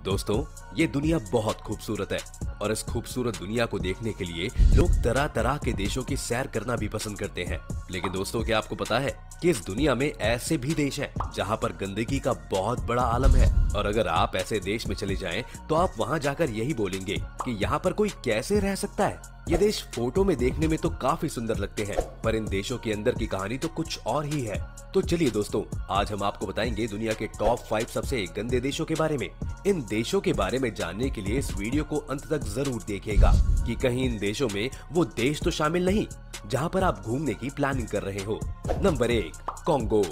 दोस्तों, ये दुनिया बहुत खूबसूरत है और इस खूबसूरत दुनिया को देखने के लिए लोग तरह तरह के देशों की सैर करना भी पसंद करते हैं। लेकिन दोस्तों, क्या आपको पता है कि इस दुनिया में ऐसे भी देश हैं जहां पर गंदगी का बहुत बड़ा आलम है। और अगर आप ऐसे देश में चले जाएं तो आप वहां जाकर यही बोलेंगे कि यहाँ पर कोई कैसे रह सकता है। ये देश फोटो में देखने में तो काफी सुंदर लगते हैं, पर इन देशों के अंदर की कहानी तो कुछ और ही है। तो चलिए दोस्तों, आज हम आपको बताएंगे दुनिया के टॉप 5 सबसे गंदे देशों के बारे में। इन देशों के बारे में जानने के लिए इस वीडियो को अंत तक जरूर देखिएगा कि कहीं इन देशों में वो देश तो शामिल नहीं जहां पर आप घूमने की प्लानिंग कर रहे हो। Number 1, Congo.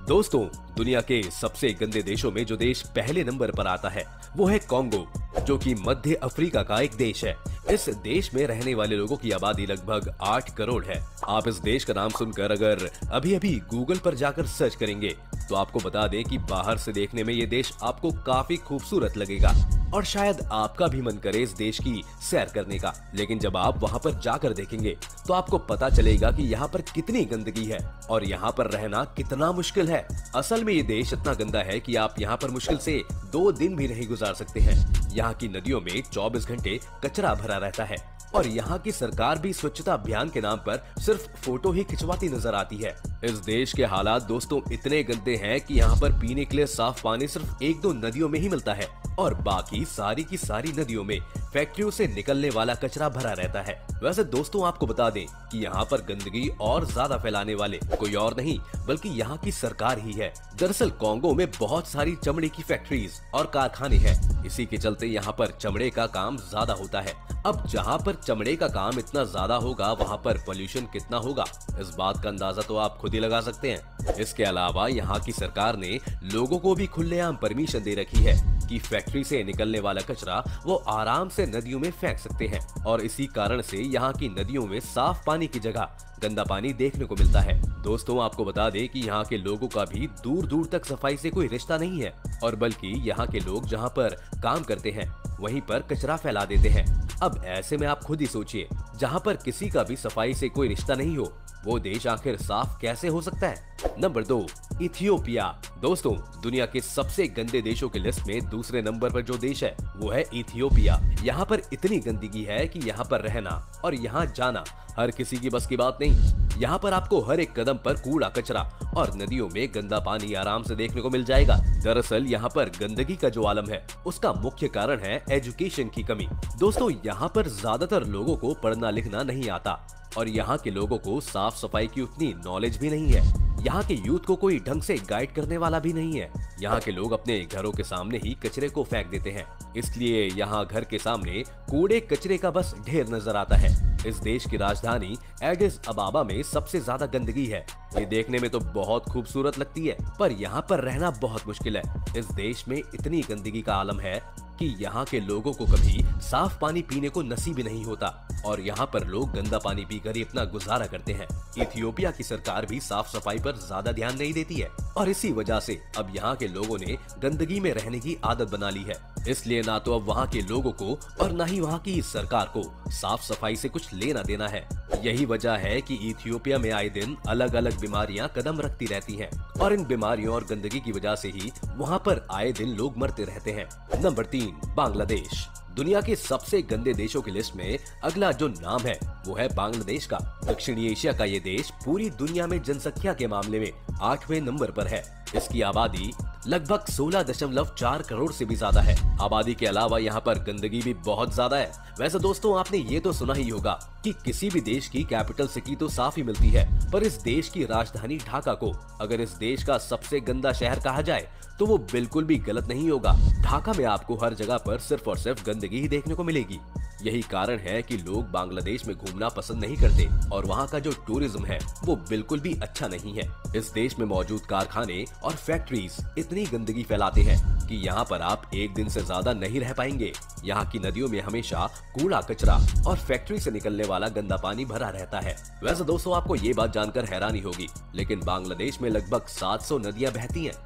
दोस्तों, दुनिया के सबसे गंदे देशों में जो देश पहले नंबर पर आता है वो है कांगो, जो कि मध्य अफ्रीका का एक देश है। इस देश में रहने वाले लोगों की आबादी लगभग 8 करोड़ है। आप इस देश का नाम सुनकर अगर अभी अभी गूगल पर जाकर सर्च करेंगे तो आपको बता दें कि बाहर से देखने में ये देश आपको काफी खूबसूरत लगेगा और शायद आपका भी मन करे इस देश की सैर करने का। लेकिन जब आप वहाँ पर जाकर देखेंगे तो आपको पता चलेगा कि यहाँ पर कितनी गंदगी है और यहाँ पर रहना कितना मुश्किल है। असल में ये देश इतना गंदा है कि आप यहाँ पर मुश्किल से 2 दिन भी नहीं गुजार सकते हैं। यहाँ की नदियों में 24 घंटे कचरा भरा रहता है और यहाँ की सरकार भी स्वच्छता अभियान के नाम पर सिर्फ फोटो ही खिंचवाती नजर आती है। इस देश के हालात दोस्तों इतने गंदे हैं कि यहाँ पर पीने के लिए साफ पानी सिर्फ 1-2 नदियों में ही मिलता है और बाकी सारी की सारी नदियों में फैक्ट्रियों से निकलने वाला कचरा भरा रहता है। वैसे दोस्तों, आपको बता दें कि यहाँ पर गंदगी और ज्यादा फैलाने वाले कोई और नहीं बल्कि यहाँ की सरकार ही है। दरअसल कांगो में बहुत सारी चमड़े की फैक्ट्रीज और कारखाने हैं। इसी के चलते यहाँ पर चमड़े का काम ज्यादा होता है। अब जहाँ पर चमड़े का काम इतना ज्यादा होगा वहाँ पर पोल्यूशन कितना होगा, इस बात का अंदाजा तो आप खुद ही लगा सकते हैं। इसके अलावा यहाँ की सरकार ने लोगों को भी खुलेआम परमिशन दे रखी है कि फैक्ट्री से निकलने वाला कचरा वो आराम से नदियों में फेंक सकते हैं और इसी कारण से यहाँ की नदियों में साफ पानी की जगह गंदा पानी देखने को मिलता है। दोस्तों, आपको बता दें कि यहाँ के लोगों का भी दूर दूर तक सफाई से कोई रिश्ता नहीं है और बल्कि यहाँ के लोग जहाँ पर काम करते हैं वहीं पर कचरा फैला देते हैं। अब ऐसे में आप खुद ही सोचिए, जहाँ पर किसी का भी सफाई से कोई रिश्ता नहीं हो वो देश आखिर साफ कैसे हो सकता है। Number 2, Ethiopia. दोस्तों, दुनिया के सबसे गंदे देशों की लिस्ट में दूसरे नंबर पर जो देश है वो है इथियोपिया। यहाँ पर इतनी गंदगी है कि यहाँ पर रहना और यहाँ जाना हर किसी की बस की बात नहीं। यहाँ पर आपको हर एक कदम पर कूड़ा कचरा और नदियों में गंदा पानी आराम से देखने को मिल जाएगा। दरअसल यहाँ पर गंदगी का जो आलम है उसका मुख्य कारण है एजुकेशन की कमी। दोस्तों, यहाँ पर ज्यादातर लोगों को पढ़ना लिखना नहीं आता और यहाँ के लोगों को साफ सफाई की उतनी नॉलेज भी नहीं है। यहाँ के यूथ को कोई ढंग से गाइड करने वाला भी नहीं है। यहाँ के लोग अपने घरों के सामने ही कचरे को फेंक देते हैं, इसलिए यहाँ घर के सामने कूड़े कचरे का बस ढेर नजर आता है। इस देश की राजधानी एडिस अबाबा में सबसे ज्यादा गंदगी है। ये देखने में तो बहुत खूबसूरत लगती है पर यहाँ पर रहना बहुत मुश्किल है। इस देश में इतनी गंदगी का आलम है कि यहाँ के लोगों को कभी साफ पानी पीने को नसीब नहीं होता और यहाँ पर लोग गंदा पानी पीकर ही अपना गुजारा करते हैं। इथियोपिया की सरकार भी साफ सफाई पर ज्यादा ध्यान नहीं देती है और इसी वजह से अब यहाँ के लोगों ने गंदगी में रहने की आदत बना ली है। इसलिए ना तो अब वहाँ के लोगों को और ना ही वहाँ की सरकार को साफ सफाई से कुछ लेना देना है। यही वजह है कि इथियोपिया में आए दिन अलग अलग बीमारियां कदम रखती रहती हैं और इन बीमारियों और गंदगी की वजह से ही वहाँ पर आए दिन लोग मरते रहते हैं। नंबर 3, बांग्लादेश। दुनिया के सबसे गंदे देशों की लिस्ट में अगला जो नाम है वो है बांग्लादेश का। दक्षिणी एशिया का ये देश पूरी दुनिया में जनसंख्या के मामले में 8वें नंबर पर है। इसकी आबादी लगभग 16.4 करोड़ से भी ज्यादा है। आबादी के अलावा यहाँ पर गंदगी भी बहुत ज्यादा है। वैसे दोस्तों, आपने ये तो सुना ही होगा कि किसी भी देश की कैपिटल सिटी तो साफ ही मिलती है, पर इस देश की राजधानी ढाका को अगर इस देश का सबसे गंदा शहर कहा जाए तो वो बिल्कुल भी गलत नहीं होगा। ढाका में आपको हर जगह पर सिर्फ और सिर्फ गंदगी ही देखने को मिलेगी। यही कारण है कि लोग बांग्लादेश में घूमना पसंद नहीं करते और वहाँ का जो टूरिज्म है वो बिल्कुल भी अच्छा नहीं है। इस देश में मौजूद कारखाने और फैक्ट्रीज इतनी गंदगी फैलाते हैं कि यहाँ पर आप एक दिन से ज्यादा नहीं रह पाएंगे। यहाँ की नदियों में हमेशा कूड़ा कचरा और फैक्ट्री से निकलने वाला गंदा पानी भरा रहता है। वैसे दोस्तों, आपको ये बात जानकर हैरानी होगी लेकिन बांग्लादेश में लगभग 700 नदियाँ बहती हैं।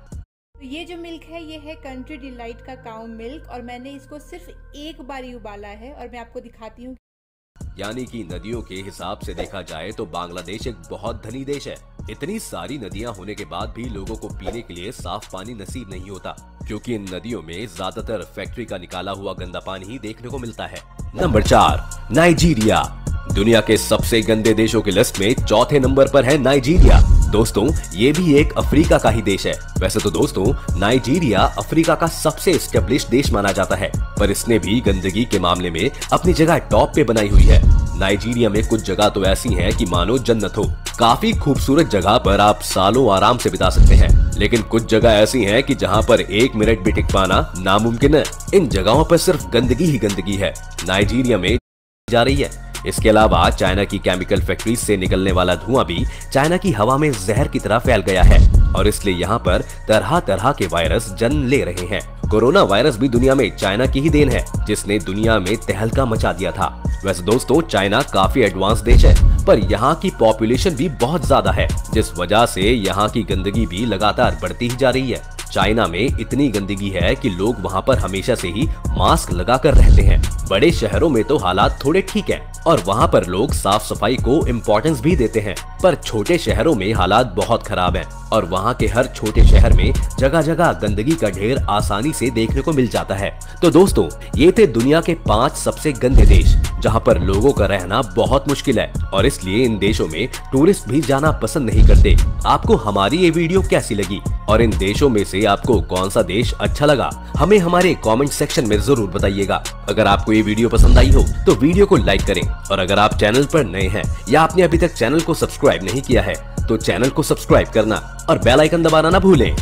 तो ये जो मिल्क है ये है कंट्री डिलाइट का काउ मिल्क और मैंने इसको सिर्फ एक बार ही उबाला है और मैं आपको दिखाती हूँ। यानी कि नदियों के हिसाब से देखा जाए तो बांग्लादेश एक बहुत धनी देश है। इतनी सारी नदियां होने के बाद भी लोगों को पीने के लिए साफ पानी नसीब नहीं होता, क्योंकि इन नदियों में ज्यादातर फैक्ट्री का निकाला हुआ गंदा पानी ही देखने को मिलता है। Number 4, Nigeria. दुनिया के सबसे गंदे देशों की लिस्ट में चौथे नंबर पर है नाइजीरिया। दोस्तों, ये भी एक अफ्रीका का ही देश है। वैसे तो दोस्तों, नाइजीरिया अफ्रीका का सबसे एस्टेब्लिश देश माना जाता है, पर इसने भी गंदगी के मामले में अपनी जगह टॉप पे बनाई हुई है। नाइजीरिया में कुछ जगह तो ऐसी हैं कि मानो जन्नत हो। काफी खूबसूरत जगह पर आप सालों आराम से बिता सकते हैं, लेकिन कुछ जगह ऐसी हैं कि जहां पर 1 मिनट भी टिक पाना नामुमकिन है। इन जगहों पर सिर्फ गंदगी ही गंदगी है। नाइजीरिया में जा रही है। इसके अलावा चाइना की केमिकल फैक्ट्री से निकलने वाला धुआं भी चाइना की हवा में जहर की तरह फैल गया है, और इसलिए यहाँ पर तरह तरह के वायरस जन्म ले रहे हैं। कोरोना वायरस भी दुनिया में चाइना की ही देन है, जिसने दुनिया में तहलका मचा दिया था। वैसे दोस्तों, चाइना काफी एडवांस देश है, पर यहाँ की पॉपुलेशन भी बहुत ज्यादा है, जिस वजह से यहाँ की गंदगी भी लगातार बढ़ती ही जा रही है। चाइना में इतनी गंदगी है कि लोग वहाँ पर हमेशा से ही मास्क लगाकर रहते हैं। बड़े शहरों में तो हालात थोड़े ठीक है और वहाँ पर लोग साफ सफाई को इम्पोर्टेंस भी देते हैं, पर छोटे शहरों में हालात बहुत खराब हैं और वहाँ के हर छोटे शहर में जगह जगह गंदगी का ढेर आसानी से देखने को मिल जाता है। तो दोस्तों, ये थे दुनिया के 5 सबसे गंदे देश जहाँ पर लोगों का रहना बहुत मुश्किल है, और इसलिए इन देशों में टूरिस्ट भी जाना पसंद नहीं करते। आपको हमारी ये वीडियो कैसी लगी और इन देशों में से आपको कौन सा देश अच्छा लगा, हमें हमारे कमेंट सेक्शन में जरूर बताइएगा। अगर आपको ये वीडियो पसंद आई हो तो वीडियो को लाइक करें, और अगर आप चैनल पर नए हैं या आपने अभी तक चैनल को सब्सक्राइब नहीं किया है तो चैनल को सब्सक्राइब करना और बेल आइकन दबाना ना भूलें।